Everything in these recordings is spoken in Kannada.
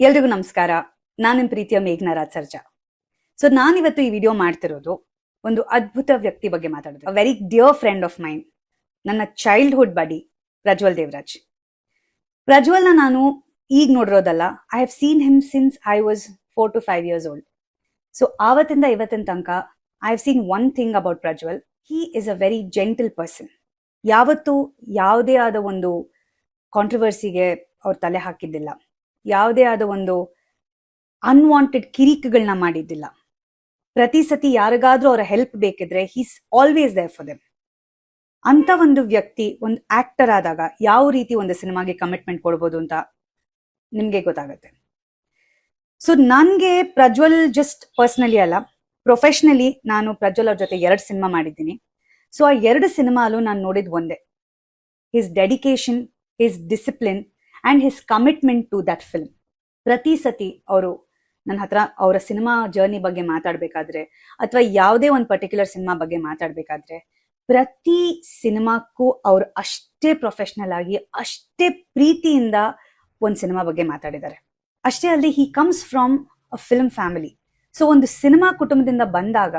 ಎಲ್ರಿಗೂ ನಮಸ್ಕಾರ. ನಾನು ನಿಮ್ಮ ಪ್ರೀತಿಯ ಮೇಘನಾ ರಾಜ್ ಸರ್ಜಾ. ಸೊ ನಾನಿವತ್ತು ಈ ವಿಡಿಯೋ ಮಾಡ್ತಿರೋದು ಒಂದು ಅದ್ಭುತ ವ್ಯಕ್ತಿ ಬಗ್ಗೆ ಮಾತಾಡೋದು. A very dear friend of mine, ನನ್ನ ಚೈಲ್ಡ್ಹುಡ್ ಬಡಿ ಪ್ರಜ್ವಲ್ ದೇವರಾಜ್. ಪ್ರಜ್ವಲ್ನ ನಾನು ಈಗ ನೋಡಿರೋದಲ್ಲ, I have seen him since I was 4 to 5 years old. So ಆವತ್ತಿಂದ ಇವತ್ತಿನ ತನಕ I have seen one thing about Prajwal. He is a very gentle person. ಯಾವತ್ತೂ ಯಾವುದೇ ಆದ ಒಂದು ಕಾಂಟ್ರವರ್ಸಿಗೆ ಅವ್ರು ತಲೆ ಹಾಕಿದ್ದಿಲ್ಲ, ಯಾವುದೇ ಆದ ಒಂದು ಅನ್ವಾಂಟೆಡ್ ಕಿರಿಕುಗಳನ್ನ ಮಾಡಿದ್ದಿಲ್ಲ. ಪ್ರತಿ ಸತಿ ಯಾರಿಗಾದ್ರೂ ಅವರ ಹೆಲ್ಪ್ ಬೇಕಿದ್ರೆ he's always there for them. ಅಂತ ಒಂದು ವ್ಯಕ್ತಿ ಒಂದು ಆಕ್ಟರ್ ಆದಾಗ ಯಾವ ರೀತಿ ಒಂದು ಸಿನಿಮಾಗೆ ಕಮಿಟ್ಮೆಂಟ್ ಕೊಡ್ಬೋದು ಅಂತ ನಿಮ್ಗೆ ಗೊತ್ತಾಗತ್ತೆ. ಸೊ ನನ್ಗೆ ಪ್ರಜ್ವಲ್ ಜಸ್ಟ್ ಪರ್ಸನಲಿ ಅಲ್ಲ, ಪ್ರೊಫೆಷನಲಿ ನಾನು ಪ್ರಜ್ವಲ್ ಅವ್ರ ಜೊತೆ 2 ಸಿನಿಮಾ ಮಾಡಿದ್ದೀನಿ. ಸೊ ಆ 2 ಸಿನಿಮಾಲು ನಾನು ನೋಡಿದ್ ಒಂದೇ, his dedication, his discipline and his commitment to that film. ಪ್ರತಿ ಸತಿ ಅವರು ನನ್ನ ಹತ್ರ ಅವರ ಸಿನಿಮಾ ಜರ್ನಿ ಬಗ್ಗೆ ಮಾತಾಡ್ಬೇಕಾದ್ರೆ ಅಥವಾ ಯಾವುದೇ ಒಂದು ಪರ್ಟಿಕ್ಯುಲರ್ ಸಿನಿಮಾ ಬಗ್ಗೆ ಮಾತಾಡ್ಬೇಕಾದ್ರೆ ಪ್ರತಿ ಸಿನಿಮಾಕ್ಕೂ ಅವರು ಅಷ್ಟೇ ಪ್ರೊಫೆಷನಲ್ ಆಗಿ ಅಷ್ಟೇ ಪ್ರೀತಿಯಿಂದ ಒಂದು ಸಿನಿಮಾ ಬಗ್ಗೆ ಮಾತಾಡಿದ್ದಾರೆ. ಅಷ್ಟೇ ಅಲ್ಲದೆ he comes from a film family. So ಒಂದು ಸಿನಿಮಾ ಕುಟುಂಬದಿಂದ ಬಂದಾಗ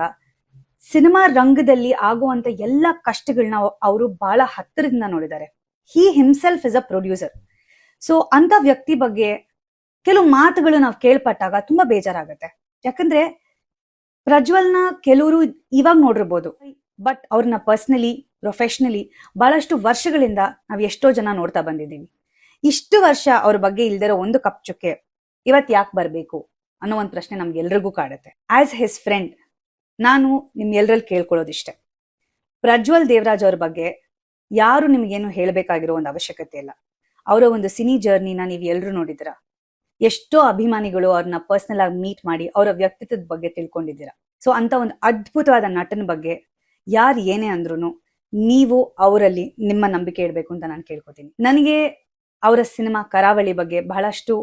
ಸಿನಿಮಾ ರಂಗದಲ್ಲಿ ಆಗುವಂತ ಎಲ್ಲ ಕಷ್ಟಗಳನ್ನ ಅವರು ಬಹಳ ಹತ್ತಿರದಿಂದ ನೋಡಿದ್ದಾರೆ. ಹಿ himself is a producer. So ಅಂತ ವ್ಯಕ್ತಿ ಬಗ್ಗೆ ಕೆಲವು ಮಾತುಗಳು ನಾವು ಕೇಳ್ಪಟ್ಟಾಗ ತುಂಬಾ ಬೇಜಾರಾಗತ್ತೆ. ಯಾಕಂದ್ರೆ ಪ್ರಜ್ವಲ್ನ ಕೆಲವರು ಇವಾಗ ನೋಡಿರ್ಬೋದು, ಬಟ್ ಅವ್ರನ್ನ ಪರ್ಸನಲಿ, ಪ್ರೊಫೆಷನಲಿ ಬಹಳಷ್ಟು ವರ್ಷಗಳಿಂದ ನಾವು ಎಷ್ಟೋ ಜನ ನೋಡ್ತಾ ಬಂದಿದ್ದೀವಿ. ಇಷ್ಟು ವರ್ಷ ಅವ್ರ ಬಗ್ಗೆ ಇಲ್ದಿರೋ ಒಂದು ಕಪ್ ಚುಕ್ಕೆ ಇವತ್ ಯಾಕೆ ಬರ್ಬೇಕು ಅನ್ನೋ ಒಂದು ಪ್ರಶ್ನೆ ನಮ್ಗೆಲ್ರಿಗೂ ಕಾಡುತ್ತೆ. ಆಸ್ ಹಿಸ್ ಫ್ರೆಂಡ್ ನಾನು ನಿಮ್ ಎಲ್ರಲ್ಲಿ ಕೇಳ್ಕೊಳ್ಳೋದಿಷ್ಟೆ, ಪ್ರಜ್ವಲ್ ದೇವರಾಜ್ ಅವ್ರ ಬಗ್ಗೆ ಯಾರು ನಿಮ್ಗೇನು ಹೇಳ್ಬೇಕಾಗಿರೋ ಒಂದು ಅವಶ್ಯಕತೆ ಇಲ್ಲ. ಅವರ ಒಂದು ಸಿನಿ ಜರ್ನಿನ ನೀವು ಎಲ್ರು ನೋಡಿದಿರ. ಎಷ್ಟೋ ಅಭಿಮಾನಿಗಳು ಅವ್ರನ್ನ ಪರ್ಸನಲ್ ಆಗಿ ಮೀಟ್ ಮಾಡಿ ಅವರ ವ್ಯಕ್ತಿತ್ವದ ಬಗ್ಗೆ ತಿಳ್ಕೊಂಡಿದ್ದೀರಾ. ಸೊ ಅಂತ ಒಂದು ಅದ್ಭುತವಾದ ನಟನ ಬಗ್ಗೆ ಯಾರು ಏನೇ ಅಂದ್ರೂ ನೀವು ಅವರಲ್ಲಿ ನಿಮ್ಮ ನಂಬಿಕೆ ಇಡಬೇಕು ಅಂತ ನಾನು ಕೇಳ್ಕೊತೀನಿ. ನನಗೆ ಅವರ ಸಿನಿಮಾ ಕರಾವಳಿ ಬಗ್ಗೆ ಬಹಳಷ್ಟು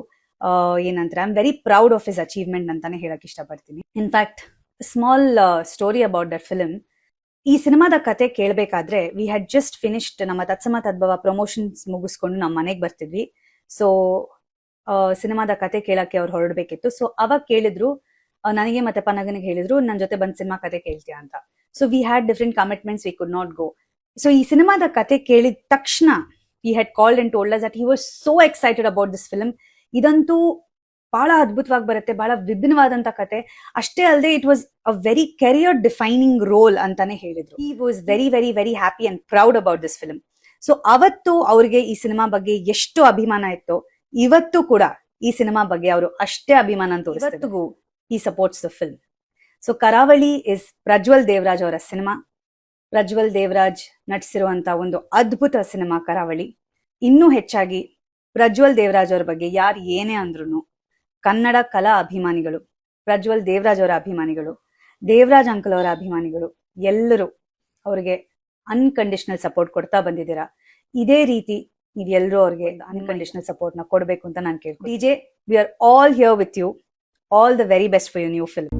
ಏನಂತಾರೆ, I am very proud of his achievement ಅಂತಾನೆ ಹೇಳಕ್ ಇಷ್ಟಪಡ್ತೀನಿ. In fact small story about that film. ಈ ಸಿನಿಮಾದ ಕತೆ ಕೇಳಬೇಕಾದ್ರೆ ವಿ ಹ್ಯಾಡ್ ಜಸ್ಟ್ ಫಿನಿಶ್ಡ್ ನಮ್ಮ ತತ್ಸಮ ತದ್ಭವ ಪ್ರಮೋಷನ್ಸ್ ಮುಗಿಸ್ಕೊಂಡು ನಮ್ಮ ಮನೆಗೆ ಬರ್ತಿದ್ವಿ. ಸೊ ಸಿನಿಮಾದ ಕತೆ ಕೇಳಕ್ಕೆ ಅವ್ರು ಹೊರಡ್ಬೇಕಿತ್ತು. ಸೊ ಅವಾಗ ಕೇಳಿದ್ರು, ನನಗೆ ಮತ್ತೆ ಪನಗನಿಗೆ ಹೇಳಿದ್ರು ನನ್ನ ಜೊತೆ ಬಂದ್ ಸಿನಿಮಾ ಕತೆ ಕೇಳ್ತೀಯಾ ಅಂತ. So we had different commitments, we could not go. So ಈ ಸಿನಿಮಾದ ಕತೆ ಕೇಳಿದ ತಕ್ಷಣ he had called and told us that he was so excited about this film. ಇದಂತೂ ಬಹಳ ಅದ್ಭುತವಾಗಿ ಬರುತ್ತೆ, ಬಹಳ ವಿಭಿನ್ನವಾದಂತ ಕತೆ. ಅಷ್ಟೇ ಅಲ್ಲದೆ it was a very career defining role ಅಂತಾನೆ ಹೇಳಿದ್ರು. he was very very very happy and proud about this film. So ಅವತ್ತು ಅವ್ರಿಗೆ ಈ ಸಿನಿಮಾ ಬಗ್ಗೆ ಎಷ್ಟು ಅಭಿಮಾನ ಇತ್ತು, ಇವತ್ತು ಕೂಡ ಈ ಸಿನಿಮಾ ಬಗ್ಗೆ ಅವರು ಅಷ್ಟೇ ಅಭಿಮಾನ ತೋರಿಸ್ತಾರೆ. ಇವತ್ತಿಗೂ he supports the film. So ಕರಾವಳಿ ಇಸ್ ಪ್ರಜ್ವಲ್ ದೇವರಾಜ್ ಅವರ ಸಿನಿಮಾ. ಪ್ರಜ್ವಲ್ ದೇವರಾಜ್ ನಟಿಸಿರುವಂತ ಒಂದು ಅದ್ಭುತ ಸಿನಿಮಾ ಕರಾವಳಿ. ಇನ್ನೂ ಹೆಚ್ಚಾಗಿ ಪ್ರಜ್ವಲ್ ದೇವರಾಜ್ ಅವರ ಬಗ್ಗೆ ಯಾರು ಏನೇ ಅಂದ್ರೂ ಕನ್ನಡ ಕಲಾ ಅಭಿಮಾನಿಗಳು, ಪ್ರಜ್ವಲ್ ದೇವರಾಜ್ ಅವರ ಅಭಿಮಾನಿಗಳು, ದೇವರಾಜ್ ಅಂಕಲ್ ಅವರ ಅಭಿಮಾನಿಗಳು ಎಲ್ಲರೂ ಅವ್ರಿಗೆ ಅನ್ಕಂಡೀಷನಲ್ ಸಪೋರ್ಟ್ ಕೊಡ್ತಾ ಬಂದಿದ್ದೀರಾ. ಇದೇ ರೀತಿ ನೀವೆಲ್ಲರೂ ಅವ್ರಿಗೆ ಅನ್ಕಂಡೀಷನಲ್ ಸಪೋರ್ಟ್ ನ ಕೊಡ್ಬೇಕು ಅಂತ ನಾನು ಕೇಳ್ತೀನಿ. DJ, we are all here with you. All the very best for your new film.